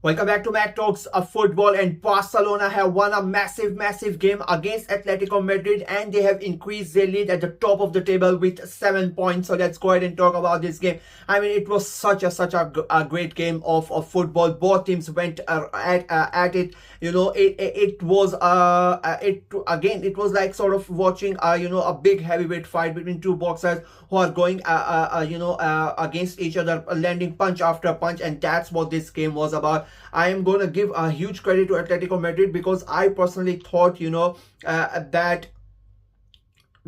Welcome back to Mac Talks of Football, and Barcelona have won a massive game against Atletico Madrid, and they have increased their lead at the top of the table with 7 points. So let's go ahead and talk about this game. I mean, it was such a great game of football. Both teams went at it. You know, it was like sort of watching a big heavyweight fight between two boxers who are going against each other, landing punch after punch, and that's what this game was about. I am going to give a huge credit to Atletico Madrid because I personally thought, that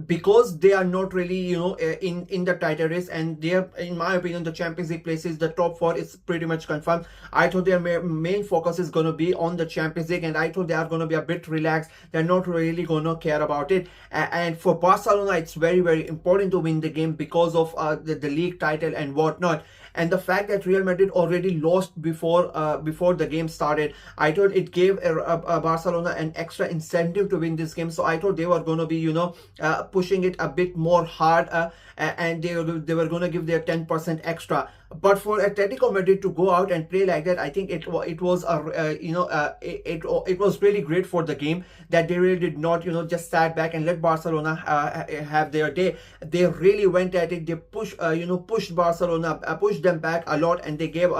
because they are not really in the title race, and they are, in my opinion, the Champions League places, the top four is pretty much confirmed. I thought their main focus is going to be on the Champions League, and I thought they are going to be a bit relaxed. They're not really going to care about it, and for Barcelona it's very important to win the game because of the league title and whatnot. And the fact that Real Madrid already lost before the game started, I thought it gave Barcelona an extra incentive to win this game. So I thought they were going to be pushing it a bit more hard, and they were going to give their 10% extra. But for Atletico Madrid to go out and play like that, I think it was it was really great for the game that they really did not just sat back and let Barcelona have their day. They really went at it. They pushed Barcelona, pushed them back a lot, and they gave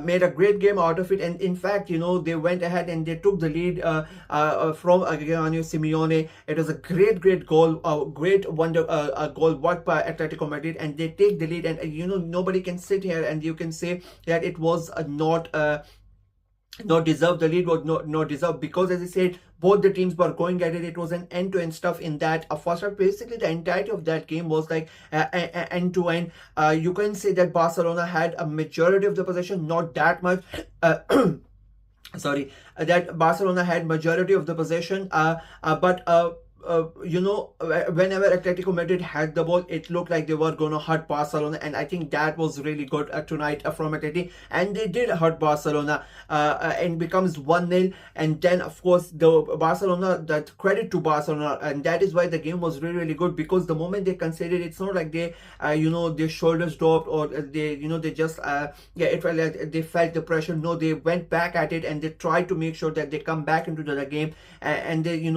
made a great game out of it. And in fact, they went ahead and they took the lead from Simeone. It was a great goal, a great wonder goal worked by Atletico Madrid, and they take the lead. And nobody can sit here and you can say that it was not deserved. The lead was not deserved, because as I said, both the teams were going at it. It was an end-to-end stuff in that first half. Basically, the entirety of that game was like end-to-end. You can say that Barcelona had a majority of the possession, not that much. Sorry, that Barcelona had majority of the possession, but whenever Atletico Madrid had the ball, it looked like they were going to hurt Barcelona, and I think that was really good tonight from Atleti, and they did hurt Barcelona, and becomes 1-0. And then of course that credit to Barcelona, and that is why the game was really good, because the moment they conceded, it's not like they their shoulders dropped, or they just it felt like they felt the pressure. No, they went back at it, and they tried to make sure that they come back into the game, and they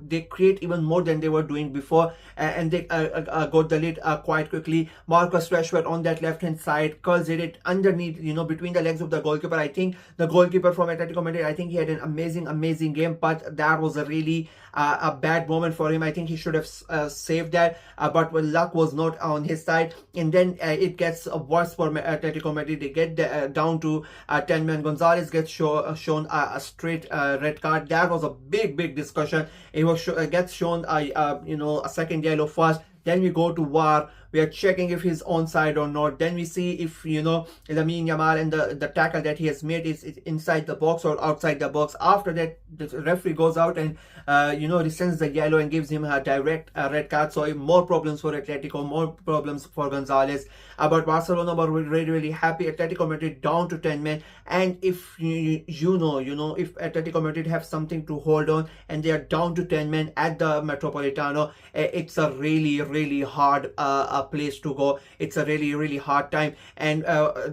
they create even more than they were doing before, and they got the lead quite quickly. Marcus Rashford on that left hand side curls it underneath, between the legs of the goalkeeper. I think the goalkeeper from Atletico Madrid, I think he had an amazing game, but that was a really a bad moment for him. I think he should have saved that, but luck was not on his side. And then it gets worse for Atletico Madrid. They get down to 10 men. Gonzalez gets shown a straight red card. That was a big discussion. It was gets shown a second yellow first. Then we go to VAR. We are checking if he's onside or not. Then we see if Lamine Yamal and the tackle that he has made is inside the box or outside the box. After that, the referee goes out and rescinds the yellow and gives him a direct red card. So more problems for Atletico, more problems for Gonzalez. But Barcelona were really happy. Atletico Madrid down to 10 men, and if if Atletico Madrid have something to hold on, and they are down to 10 men at the Metropolitano, it's a really hard place to go. It's a really hard time, and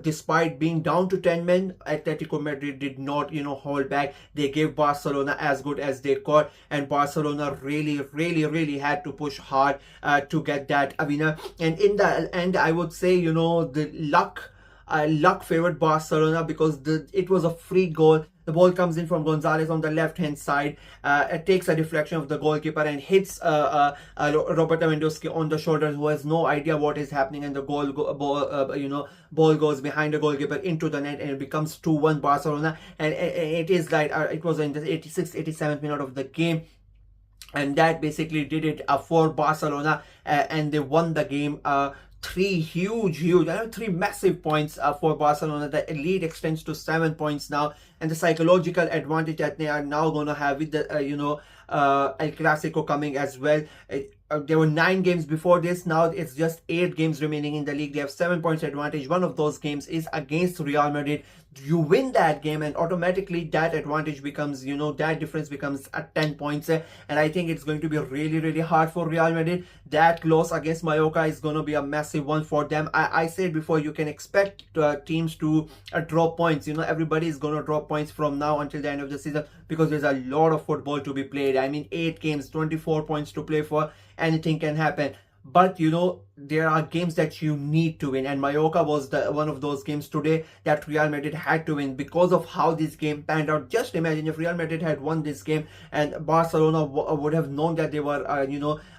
despite being down to 10 men, Atletico Madrid did not hold back. They gave Barcelona as good as they could, and Barcelona really had to push hard to get that winner. And in the end, I would say the luck favored Barcelona, because it was a free goal. The ball comes in from Gonzalez on the left hand side. It takes a deflection of the goalkeeper and hits Roberto Lewandowski on the shoulders, who has no idea what is happening, and the ball goes behind the goalkeeper into the net, and it becomes 2-1 Barcelona. And it is like it was in the 86th 87th minute of the game, and that basically did it for Barcelona, and they won the game. Three massive points for Barcelona. The lead extends to 7 points now, and the psychological advantage that they are now going to have with the El Clasico coming as well. There were 9 games before this. Now it's just 8 games remaining in the league. They have 7 points advantage. One of those games is against Real Madrid. you win that game, and automatically that advantage becomes, that difference becomes at 10 points. And I think it's going to be really, really hard for Real Madrid. That loss against Mallorca is going to be a massive one for them. I said before, you can expect teams to drop points. Everybody is going to drop points from now until the end of the season, because there's a lot of football to be played. I mean, 8 games, 24 points to play for. Anything can happen. But there are games that you need to win, and Mallorca was one of those games today that Real Madrid had to win because of how this game panned out. Just imagine if Real Madrid had won this game, and Barcelona would have known that they were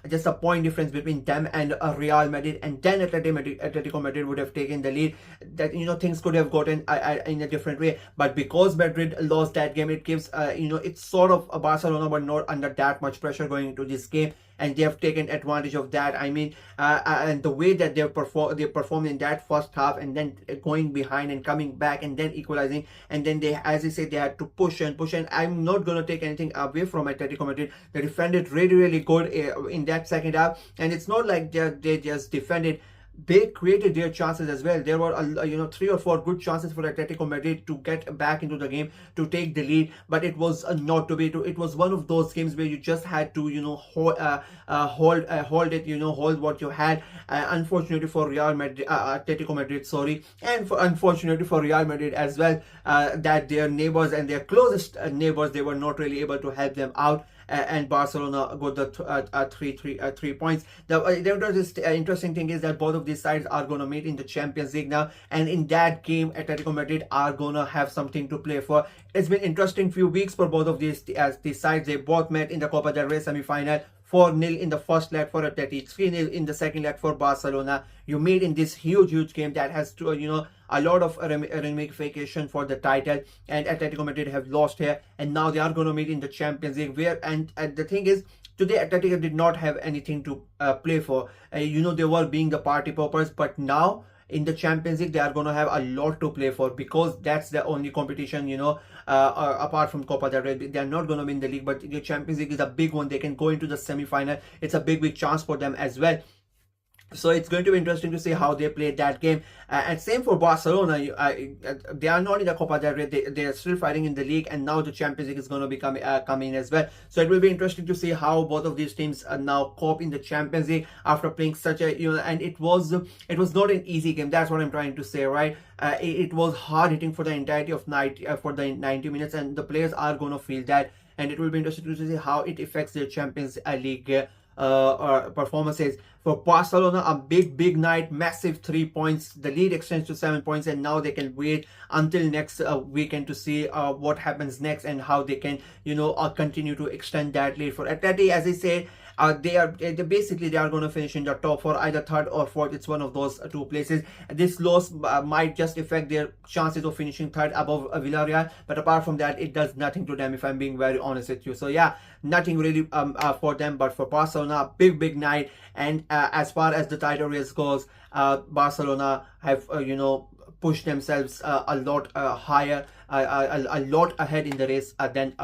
just a point difference between them and Real Madrid, and then Atletico Madrid would have taken the lead. That things could have gotten in a different way. But because Madrid lost that game, it gives it's sort of Barcelona were not under that much pressure going into this game, and they have taken advantage of that. I mean, and the way that they performed in that first half, and then going behind and coming back and then equalizing, and then they, as I said, they had to push and push. And I'm not going to take anything away from Atletico Madrid. They defended really, really good in that second half, and it's not like they just defended. They created their chances as well. There were 3 or 4 good chances for Atletico Madrid to get back into the game, to take the lead, but it was not to be. It was one of those games where you just had to hold it, hold what you had. Unfortunately for Real Madrid, Atletico Madrid, sorry, and unfortunately for Real Madrid as well, that their neighbors and their closest neighbors, they were not really able to help them out. And Barcelona got the 3 points. The interesting thing is that both of these sides are going to meet in the Champions League now, and in that game, Atletico Madrid are going to have something to play for. It's been interesting few weeks for both of these sides. They both met in the Copa del Rey semi-final. 4-0 in the first leg for Atleti, 3-0 in the second leg for Barcelona. You meet in this huge game that has to, a lot of ramification for the title, and Atletico Madrid have lost here, and now they are going to meet in the Champions League, where and the thing is, today Atletico did not have anything to play for. They were being the party poppers, but now in the Champions League they are going to have a lot to play for, because that's the only competition, apart from Copa del Rey. They are not going to win the league, but the Champions League is a big one. They can go into the semi-final. It's a big chance for them as well. So it's going to be interesting to see how they play that game. And same for Barcelona. They are not in the Copa del Rey. They are still fighting in the league, and now the Champions League is going to be coming as well. So it will be interesting to see how both of these teams now cope in the Champions League after playing such a and it was not an easy game. That's what I'm trying to say, right? It was hard hitting for the entirety of for the 90 minutes, and the players are going to feel that. And it will be interesting to see how it affects their Champions League performances. For Barcelona, a big night, massive 3 points. The lead extends to 7 points, and now they can wait until next weekend to see what happens next, and how they can continue to extend that lead. For Atleti, as I said, they are going to finish in the top 4, either 3rd or 4th. It's one of those 2 places. This loss might just affect their chances of finishing 3rd above Villarreal, but apart from that, it does nothing to them, if I'm being very honest with you. So yeah, nothing really for them. But for Barcelona, big night. And as far as the title race goes, Barcelona have pushed themselves a lot higher, a lot ahead in the race than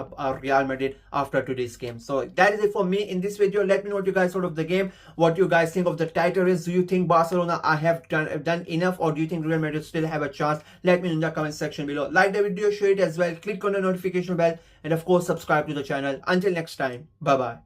Real Madrid after today's game. So that is it for me in this video. Let me know what you guys thought of the game, what you guys think of the title race. Do you think Barcelona have done enough, or do you think Real Madrid still have a chance? Let me know in the comment section below. Like the video, share it as well, click on the notification bell, and of course subscribe to the channel. Until next time, bye bye.